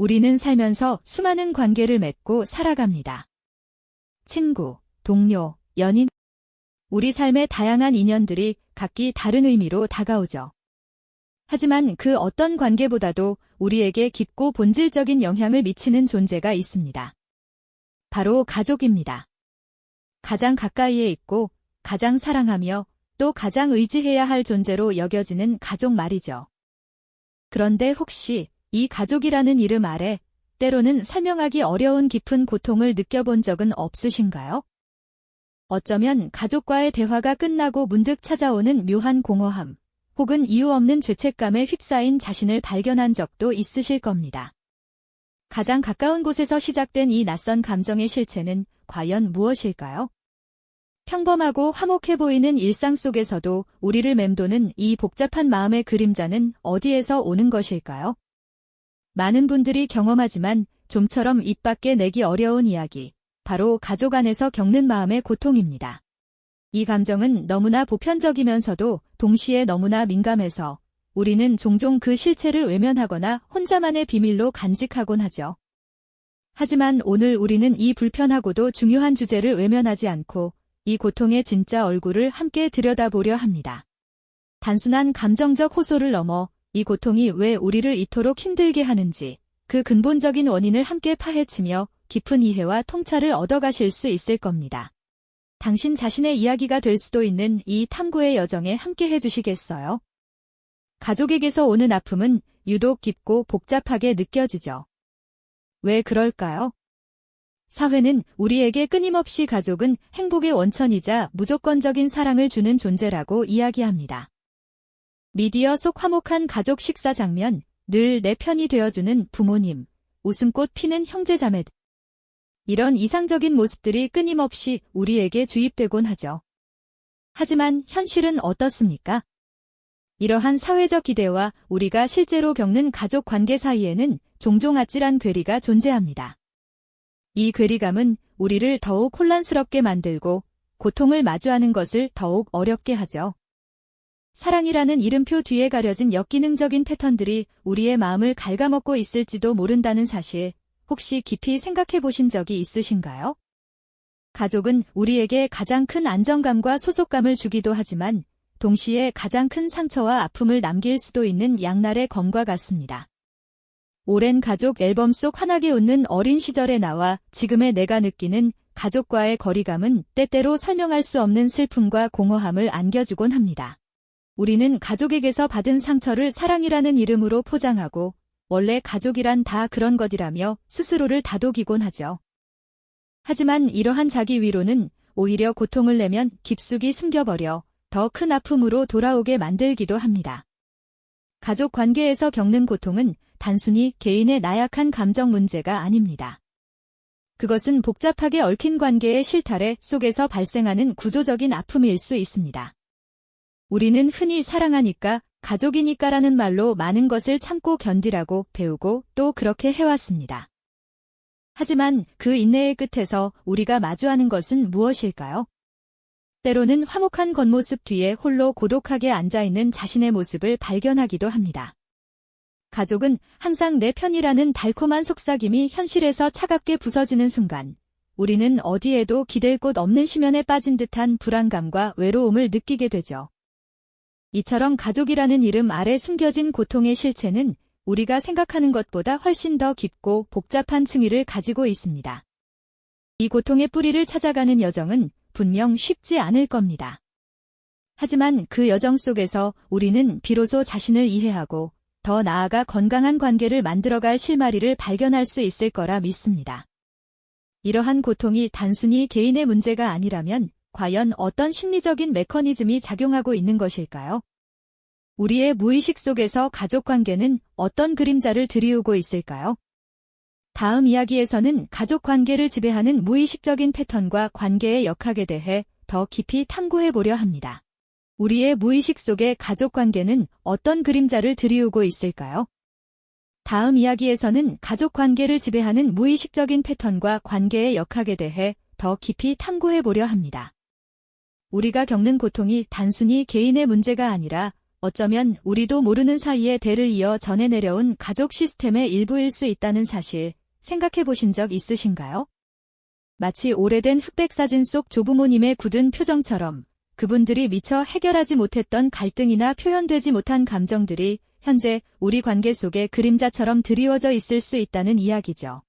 우리는 살면서 수많은 관계를 맺고 살아갑니다. 친구, 동료, 연인. 우리 삶의 다양한 인연들이 각기 다른 의미로 다가오죠. 하지만 그 어떤 관계보다도 우리에게 깊고 본질적인 영향을 미치는 존재가 있습니다. 바로 가족입니다. 가장 가까이에 있고 가장 사랑하며 또 가장 의지해야 할 존재로 여겨지는 가족 말이죠. 그런데 혹시 이 가족이라는 이름 아래 때로는 설명하기 어려운 깊은 고통을 느껴본 적은 없으신가요? 어쩌면 가족과의 대화가 끝나고 문득 찾아오는 묘한 공허함, 혹은 이유 없는 죄책감에 휩싸인 자신을 발견한 적도 있으실 겁니다. 가장 가까운 곳에서 시작된 이 낯선 감정의 실체는 과연 무엇일까요? 평범하고 화목해 보이는 일상 속에서도 우리를 맴도는 이 복잡한 마음의 그림자는 어디에서 오는 것일까요? 많은 분들이 경험하지만 좀처럼 입 밖에 내기 어려운 이야기, 바로 가족 안에서 겪는 마음의 고통입니다. 이 감정은 너무나 보편적이면서도 동시에 너무나 민감해서 우리는 종종 그 실체를 외면하거나 혼자만의 비밀로 간직하곤 하죠. 하지만 오늘 우리는 이 불편하고도 중요한 주제를 외면하지 않고 이 고통의 진짜 얼굴을 함께 들여다보려 합니다. 단순한 감정적 호소를 넘어 이 고통이 왜 우리를 이토록 힘들게 하는지 그 근본적인 원인을 함께 파헤치며 깊은 이해와 통찰을 얻어가실 수 있을 겁니다. 당신 자신의 이야기가 될 수도 있는 이 탐구의 여정에 함께 해주시겠어요? 가족에게서 오는 아픔은 유독 깊고 복잡하게 느껴지죠. 왜 그럴까요? 사회는 우리에게 끊임없이 가족은 행복의 원천이자 무조건적인 사랑을 주는 존재라고 이야기합니다. 미디어 속 화목한 가족 식사 장면, 늘 내 편이 되어주는 부모님, 웃음꽃 피는 형제자매. 이런 이상적인 모습들이 끊임없이 우리에게 주입되곤 하죠. 하지만 현실은 어떻습니까? 이러한 사회적 기대와 우리가 실제로 겪는 가족 관계 사이에는 종종 아찔한 괴리가 존재합니다. 이 괴리감은 우리를 더욱 혼란스럽게 만들고 고통을 마주하는 것을 더욱 어렵게 하죠. 사랑이라는 이름표 뒤에 가려진 역기능적인 패턴들이 우리의 마음을 갉아먹고 있을지도 모른다는 사실, 혹시 깊이 생각해 보신 적이 있으신가요? 가족은 우리에게 가장 큰 안정감과 소속감을 주기도 하지만 동시에 가장 큰 상처와 아픔을 남길 수도 있는 양날의 검과 같습니다. 오랜 가족 앨범 속 환하게 웃는 어린 시절의 나와 지금의 내가 느끼는 가족과의 거리감은 때때로 설명할 수 없는 슬픔과 공허함을 안겨주곤 합니다. 우리는 가족에게서 받은 상처를 사랑이라는 이름으로 포장하고 원래 가족이란 다 그런 것이라며 스스로를 다독이곤 하죠. 하지만 이러한 자기 위로는 오히려 고통을 내면 깊숙이 숨겨버려 더 큰 아픔으로 돌아오게 만들기도 합니다. 가족 관계에서 겪는 고통은 단순히 개인의 나약한 감정 문제가 아닙니다. 그것은 복잡하게 얽힌 관계의 실타래 속에서 발생하는 구조적인 아픔일 수 있습니다. 우리는 흔히 사랑하니까, 가족이니까라는 말로 많은 것을 참고 견디라고 배우고 또 그렇게 해왔습니다. 하지만 그 인내의 끝에서 우리가 마주하는 것은 무엇일까요? 때로는 화목한 겉모습 뒤에 홀로 고독하게 앉아있는 자신의 모습을 발견하기도 합니다. 가족은 항상 내 편이라는 달콤한 속삭임이 현실에서 차갑게 부서지는 순간, 우리는 어디에도 기댈 곳 없는 심연에 빠진 듯한 불안감과 외로움을 느끼게 되죠. 이처럼 가족이라는 이름 아래 숨겨진 고통의 실체는 우리가 생각하는 것보다 훨씬 더 깊고 복잡한 층위를 가지고 있습니다. 이 고통의 뿌리를 찾아가는 여정은 분명 쉽지 않을 겁니다. 하지만 그 여정 속에서 우리는 비로소 자신을 이해하고 더 나아가 건강한 관계를 만들어갈 실마리를 발견할 수 있을 거라 믿습니다. 이러한 고통이 단순히 개인의 문제가 아니라면 과연 어떤 심리적인 메커니즘이 작용하고 있는 것일까요? 우리의 무의식 속에서 가족 관계는 어떤 그림자를 드리우고 있을까요? 다음 이야기에서는 가족 관계를 지배하는 무의식적인 패턴과 관계의 역학에 대해 더 깊이 탐구해 보려 합니다. 우리의 무의식 속의 가족 관계는 어떤 그림자를 드리우고 있을까요? 다음 이야기에서는 가족 관계를 지배하는 무의식적인 패턴과 관계의 역학에 대해 더 깊이 탐구해 보려 합니다. 우리가 겪는 고통이 단순히 개인의 문제가 아니라 어쩌면 우리도 모르는 사이에 대를 이어 전해 내려온 가족 시스템의 일부일 수 있다는 사실 생각해 보신 적 있으신가요? 마치 오래된 흑백사진 속 조부모님의 굳은 표정처럼 그분들이 미처 해결하지 못했던 갈등이나 표현되지 못한 감정들이 현재 우리 관계 속에 그림자처럼 드리워져 있을 수 있다는 이야기죠.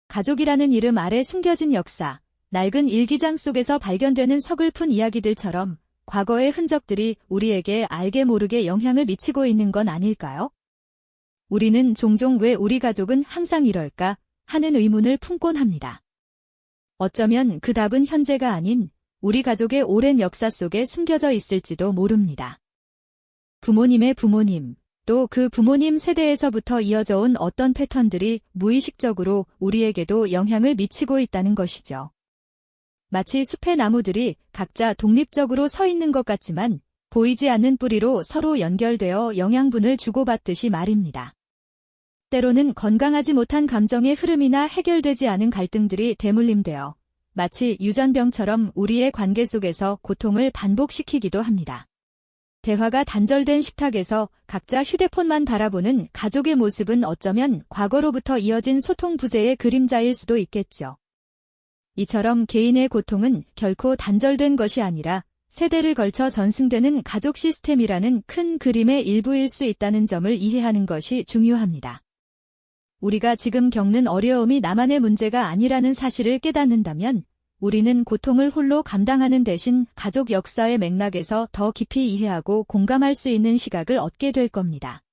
가족이라는 이름 아래 숨겨진 역사, 낡은 일기장 속에서 발견되는 서글픈 이야기들처럼 과거의 흔적들이 우리에게 알게 모르게 영향을 미치고 있는 건 아닐까요? 우리는 종종 왜 우리 가족은 항상 이럴까 하는 의문을 품곤 합니다. 어쩌면 그 답은 현재가 아닌 우리 가족의 오랜 역사 속에 숨겨져 있을지도 모릅니다. 부모님의 부모님, 또 그 부모님 세대에서부터 이어져 온 어떤 패턴들이 무의식적으로 우리에게도 영향을 미치고 있다는 것이죠. 마치 숲의 나무들이 각자 독립적으로 서 있는 것 같지만 보이지 않는 뿌리로 서로 연결되어 영양분을 주고받듯이 말입니다. 때로는 건강하지 못한 감정의 흐름이나 해결되지 않은 갈등들이 대물림되어 마치 유전병처럼 우리의 관계 속에서 고통을 반복시키기도 합니다. 대화가 단절된 식탁에서 각자 휴대폰만 바라보는 가족의 모습은 어쩌면 과거로부터 이어진 소통 부재의 그림자일 수도 있겠죠. 이처럼 개인의 고통은 결코 단절된 것이 아니라 세대를 걸쳐 전승되는 가족 시스템이라는 큰 그림의 일부일 수 있다는 점을 이해하는 것이 중요합니다. 우리가 지금 겪는 어려움이 나만의 문제가 아니라는 사실을 깨닫는다면 우리는 고통을 홀로 감당하는 대신 가족 역사의 맥락에서 더 깊이 이해하고 공감할 수 있는 시각을 얻게 될 겁니다.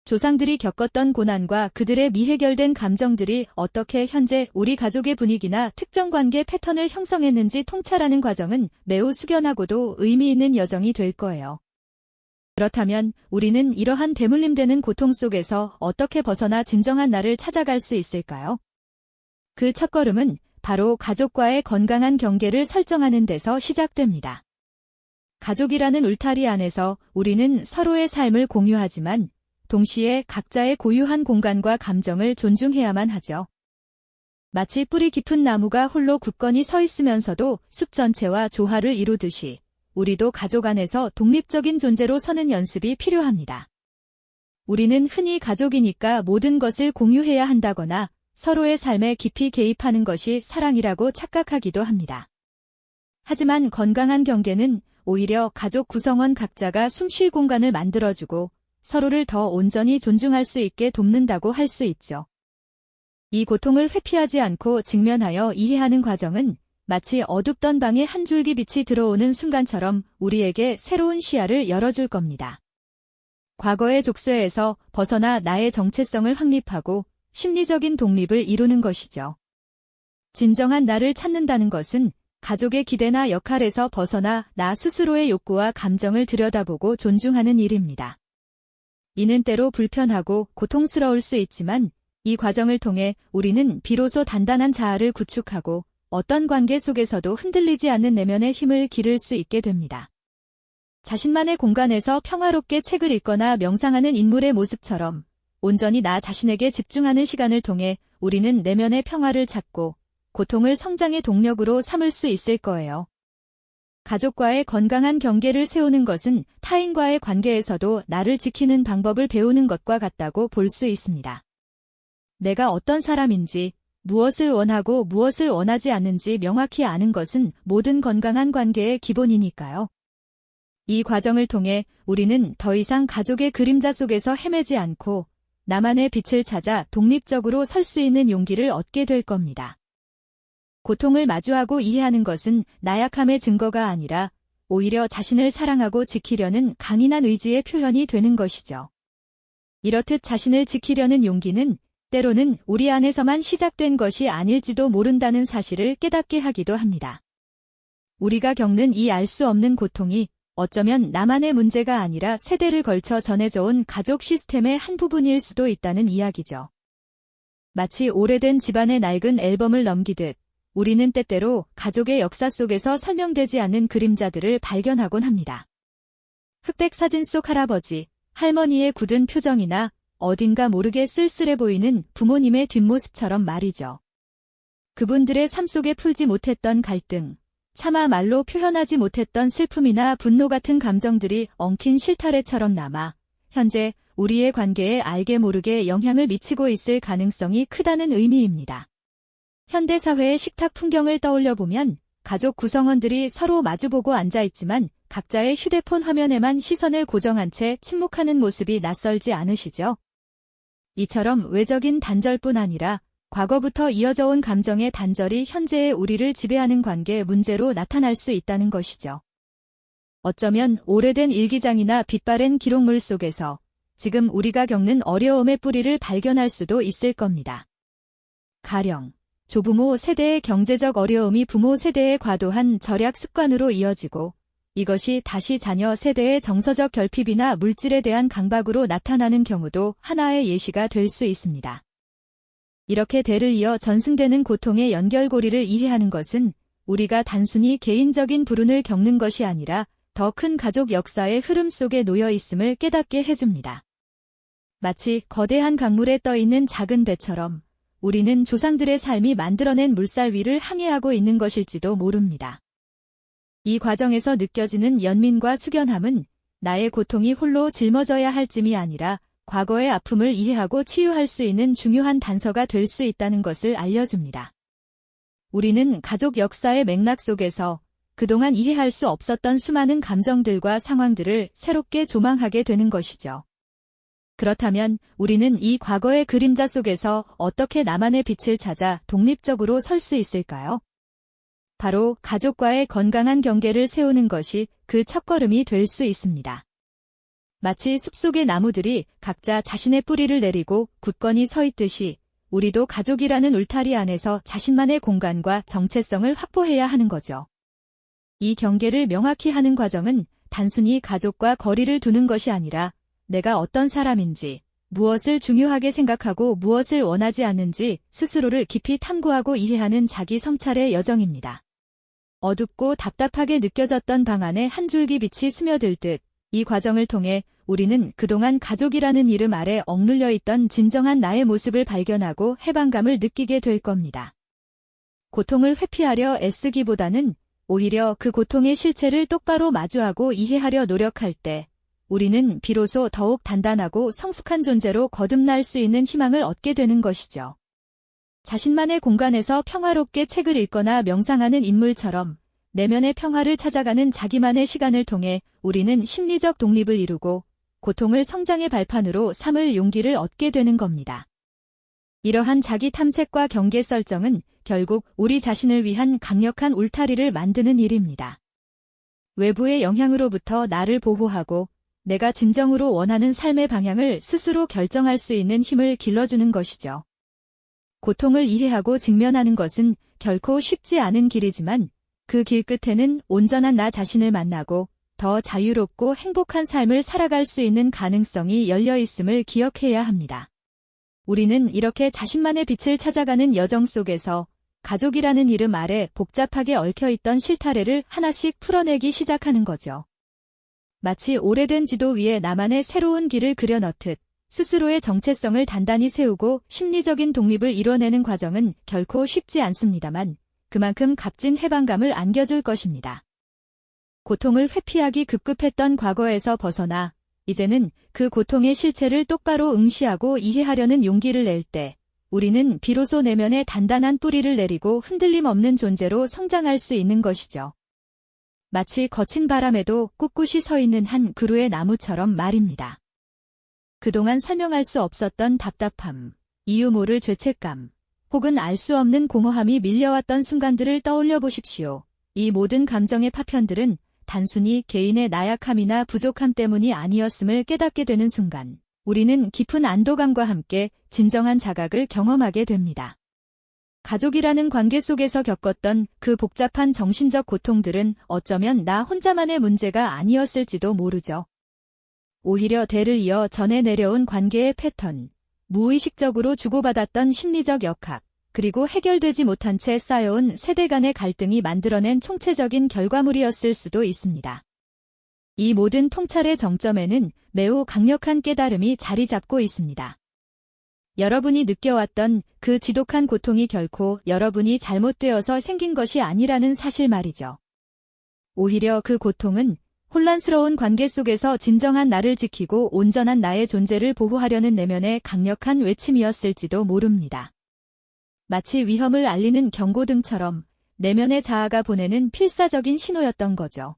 조상들이 겪었던 고난과 그들의 미해결된 감정들이 어떻게 현재 우리 가족의 분위기나 특정 관계 패턴을 형성했는지 통찰하는 과정은 매우 숙연하고도 의미 있는 여정이 될 거예요. 그렇다면 우리는 이러한 대물림되는 고통 속에서 어떻게 벗어나 진정한 나를 찾아갈 수 있을까요? 그 첫걸음은 바로 가족과의 건강한 경계를 설정하는 데서 시작됩니다. 가족이라는 울타리 안에서 우리는 서로의 삶을 공유하지만 동시에 각자의 고유한 공간과 감정을 존중해야만 하죠. 마치 뿌리 깊은 나무가 홀로 굳건히 서 있으면서도 숲 전체와 조화를 이루듯이 우리도 가족 안에서 독립적인 존재로 서는 연습이 필요합니다. 우리는 흔히 가족이니까 모든 것을 공유해야 한다거나 서로의 삶에 깊이 개입하는 것이 사랑이라고 착각하기도 합니다. 하지만 건강한 경계는 오히려 가족 구성원 각자가 숨쉴 공간을 만들어주고 서로를 더 온전히 존중할 수 있게 돕는다고 할 수 있죠. 이 고통을 회피하지 않고 직면하여 이해하는 과정은 마치 어둡던 방에 한 줄기 빛이 들어오는 순간처럼 우리에게 새로운 시야를 열어줄 겁니다. 과거의 족쇄에서 벗어나 나의 정체성을 확립하고 심리적인 독립을 이루는 것이죠. 진정한 나를 찾는다는 것은 가족의 기대나 역할에서 벗어나 나 스스로의 욕구와 감정을 들여다보고 존중하는 일입니다. 이는 때로 불편하고 고통스러울 수 있지만 이 과정을 통해 우리는 비로소 단단한 자아를 구축하고 어떤 관계 속에서도 흔들리지 않는 내면의 힘을 기를 수 있게 됩니다. 자신만의 공간에서 평화롭게 책을 읽거나 명상하는 인물의 모습처럼 온전히 나 자신에게 집중하는 시간을 통해 우리는 내면의 평화를 찾고 고통을 성장의 동력으로 삼을 수 있을 거예요. 가족과의 건강한 경계를 세우는 것은 타인과의 관계에서도 나를 지키는 방법을 배우는 것과 같다고 볼 수 있습니다. 내가 어떤 사람인지, 무엇을 원하고 무엇을 원하지 않는지 명확히 아는 것은 모든 건강한 관계의 기본이니까요. 이 과정을 통해 우리는 더 이상 가족의 그림자 속에서 헤매지 않고 나만의 빛을 찾아 독립적으로 설 수 있는 용기를 얻게 될 겁니다. 고통을 마주하고 이해하는 것은 나약함의 증거가 아니라 오히려 자신을 사랑하고 지키려는 강인한 의지의 표현이 되는 것이죠. 이렇듯 자신을 지키려는 용기는 때로는 우리 안에서만 시작된 것이 아닐지도 모른다는 사실을 깨닫게 하기도 합니다. 우리가 겪는 이 알 수 없는 고통이 어쩌면 나만의 문제가 아니라 세대를 걸쳐 전해져 온 가족 시스템의 한 부분일 수도 있다는 이야기죠. 마치 오래된 집안의 낡은 앨범을 넘기듯 우리는 때때로 가족의 역사 속에서 설명되지 않는 그림자들을 발견하곤 합니다. 흑백 사진 속 할아버지, 할머니의 굳은 표정이나 어딘가 모르게 쓸쓸해 보이는 부모님의 뒷모습처럼 말이죠. 그분들의 삶 속에 풀지 못했던 갈등, 차마 말로 표현하지 못했던 슬픔이나 분노 같은 감정들이 엉킨 실타래처럼 남아 현재 우리의 관계에 알게 모르게 영향을 미치고 있을 가능성이 크다는 의미입니다. 현대사회의 식탁 풍경을 떠올려 보면 가족 구성원들이 서로 마주보고 앉아있지만 각자의 휴대폰 화면에만 시선을 고정한 채 침묵하는 모습이 낯설지 않으시죠? 이처럼 외적인 단절뿐 아니라 과거부터 이어져 온 감정의 단절이 현재의 우리를 지배하는 관계 문제로 나타날 수 있다는 것이죠. 어쩌면 오래된 일기장이나 빛바랜 기록물 속에서 지금 우리가 겪는 어려움의 뿌리를 발견할 수도 있을 겁니다. 가령 조부모 세대의 경제적 어려움이 부모 세대의 과도한 절약 습관으로 이어지고 이것이 다시 자녀 세대의 정서적 결핍이나 물질에 대한 강박으로 나타나는 경우도 하나의 예시가 될 수 있습니다. 이렇게 대를 이어 전승되는 고통의 연결고리를 이해하는 것은 우리가 단순히 개인적인 불운을 겪는 것이 아니라 더 큰 가족 역사의 흐름 속에 놓여 있음을 깨닫게 해줍니다. 마치 거대한 강물에 떠있는 작은 배처럼 우리는 조상들의 삶이 만들어낸 물살 위를 항해하고 있는 것일지도 모릅니다. 이 과정에서 느껴지는 연민과 숙연함은 나의 고통이 홀로 짊어져야 할 짐이 아니라 과거의 아픔을 이해하고 치유할 수 있는 중요한 단서가 될 수 있다는 것을 알려줍니다. 우리는 가족 역사의 맥락 속에서 그동안 이해할 수 없었던 수많은 감정들과 상황들을 새롭게 조망하게 되는 것이죠. 그렇다면 우리는 이 과거의 그림자 속에서 어떻게 나만의 빛을 찾아 독립적으로 설 수 있을까요? 바로 가족과의 건강한 경계를 세우는 것이 그 첫걸음이 될 수 있습니다. 마치 숲속의 나무들이 각자 자신의 뿌리를 내리고 굳건히 서 있듯이 우리도 가족이라는 울타리 안에서 자신만의 공간과 정체성을 확보해야 하는 거죠. 이 경계를 명확히 하는 과정은 단순히 가족과 거리를 두는 것이 아니라 내가 어떤 사람인지, 무엇을 중요하게 생각하고 무엇을 원하지 않는지 스스로를 깊이 탐구하고 이해하는 자기 성찰의 여정입니다. 어둡고 답답하게 느껴졌던 방 안에 한 줄기 빛이 스며들듯 이 과정을 통해 우리는 그동안 가족이라는 이름 아래 억눌려 있던 진정한 나의 모습을 발견하고 해방감을 느끼게 될 겁니다. 고통을 회피하려 애쓰기보다는 오히려 그 고통의 실체를 똑바로 마주하고 이해하려 노력할 때 우리는 비로소 더욱 단단하고 성숙한 존재로 거듭날 수 있는 희망을 얻게 되는 것이죠. 자신만의 공간에서 평화롭게 책을 읽거나 명상하는 인물처럼 내면의 평화를 찾아가는 자기만의 시간을 통해 우리는 심리적 독립을 이루고 고통을 성장의 발판으로 삼을 용기를 얻게 되는 겁니다. 이러한 자기 탐색과 경계 설정은 결국 우리 자신을 위한 강력한 울타리를 만드는 일입니다. 외부의 영향으로부터 나를 보호하고 내가 진정으로 원하는 삶의 방향을 스스로 결정할 수 있는 힘을 길러주는 것이죠. 고통을 이해하고 직면하는 것은 결코 쉽지 않은 길이지만 그 길 끝에는 온전한 나 자신을 만나고 더 자유롭고 행복한 삶을 살아갈 수 있는 가능성이 열려 있음을 기억해야 합니다. 우리는 이렇게 자신만의 빛을 찾아가는 여정 속에서 가족이라는 이름 아래 복잡하게 얽혀있던 실타래를 하나씩 풀어내기 시작하는 거죠. 마치 오래된 지도 위에 나만의 새로운 길을 그려넣듯 스스로의 정체성을 단단히 세우고 심리적인 독립을 이뤄내는 과정은 결코 쉽지 않습니다만 그만큼 값진 해방감을 안겨줄 것입니다. 고통을 회피하기 급급했던 과거에서 벗어나 이제는 그 고통의 실체를 똑바로 응시하고 이해하려는 용기를 낼 때 우리는 비로소 내면에 단단한 뿌리를 내리고 흔들림 없는 존재로 성장할 수 있는 것이죠. 마치 거친 바람에도 꿋꿋이 서 있는 한 그루의 나무처럼 말입니다. 그동안 설명할 수 없었던 답답함, 이유 모를 죄책감, 혹은 알 수 없는 공허함이 밀려왔던 순간들을 떠올려 보십시오. 이 모든 감정의 파편들은 단순히 개인의 나약함이나 부족함 때문이 아니었음을 깨닫게 되는 순간, 우리는 깊은 안도감과 함께 진정한 자각을 경험하게 됩니다. 가족이라는 관계 속에서 겪었던 그 복잡한 정신적 고통들은 어쩌면 나 혼자만의 문제가 아니었을지도 모르죠. 오히려 대를 이어 전해 내려온 관계의 패턴, 무의식적으로 주고받았던 심리적 역학, 그리고 해결되지 못한 채 쌓여온 세대 간의 갈등이 만들어낸 총체적인 결과물이었을 수도 있습니다. 이 모든 통찰의 정점에는 매우 강력한 깨달음이 자리 잡고 있습니다. 여러분이 느껴왔던 그 지독한 고통이 결코 여러분이 잘못되어서 생긴 것이 아니라는 사실 말이죠. 오히려 그 고통은 혼란스러운 관계 속에서 진정한 나를 지키고 온전한 나의 존재를 보호하려는 내면의 강력한 외침이었을지도 모릅니다. 마치 위험을 알리는 경고등처럼 내면의 자아가 보내는 필사적인 신호였던 거죠.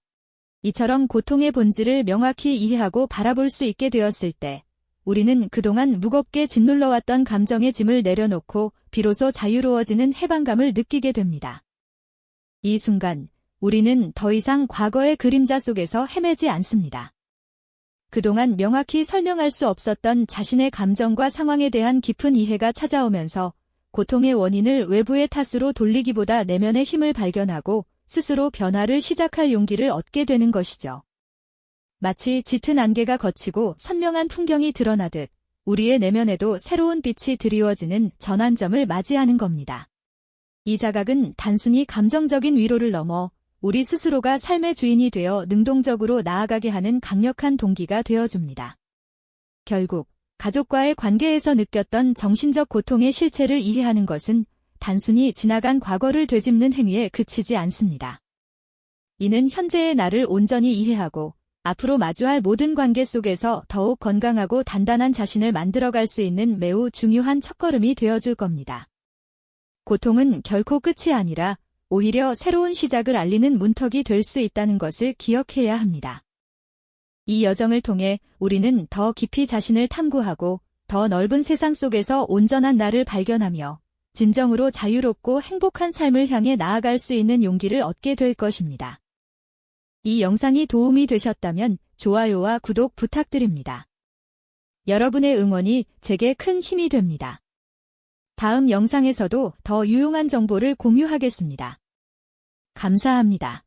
이처럼 고통의 본질을 명확히 이해하고 바라볼 수 있게 되었을 때, 우리는 그동안 무겁게 짓눌러왔던 감정의 짐을 내려놓고 비로소 자유로워지는 해방감을 느끼게 됩니다. 이 순간, 우리는 더 이상 과거의 그림자 속에서 헤매지 않습니다. 그동안 명확히 설명할 수 없었던 자신의 감정과 상황에 대한 깊은 이해가 찾아오면서 고통의 원인을 외부의 탓으로 돌리기보다 내면의 힘을 발견하고 스스로 변화를 시작할 용기를 얻게 되는 것이죠. 마치 짙은 안개가 걷히고 선명한 풍경이 드러나듯 우리의 내면에도 새로운 빛이 드리워지는 전환점을 맞이하는 겁니다. 이 자각은 단순히 감정적인 위로를 넘어 우리 스스로가 삶의 주인이 되어 능동적으로 나아가게 하는 강력한 동기가 되어줍니다. 결국 가족과의 관계에서 느꼈던 정신적 고통의 실체를 이해하는 것은 단순히 지나간 과거를 되짚는 행위에 그치지 않습니다. 이는 현재의 나를 온전히 이해하고 앞으로 마주할 모든 관계 속에서 더욱 건강하고 단단한 자신을 만들어갈 수 있는 매우 중요한 첫걸음이 되어줄 겁니다. 고통은 결코 끝이 아니라 오히려 새로운 시작을 알리는 문턱이 될 수 있다는 것을 기억해야 합니다. 이 여정을 통해 우리는 더 깊이 자신을 탐구하고 더 넓은 세상 속에서 온전한 나를 발견하며 진정으로 자유롭고 행복한 삶을 향해 나아갈 수 있는 용기를 얻게 될 것입니다. 이 영상이 도움이 되셨다면 좋아요와 구독 부탁드립니다. 여러분의 응원이 제게 큰 힘이 됩니다. 다음 영상에서도 더 유용한 정보를 공유하겠습니다. 감사합니다.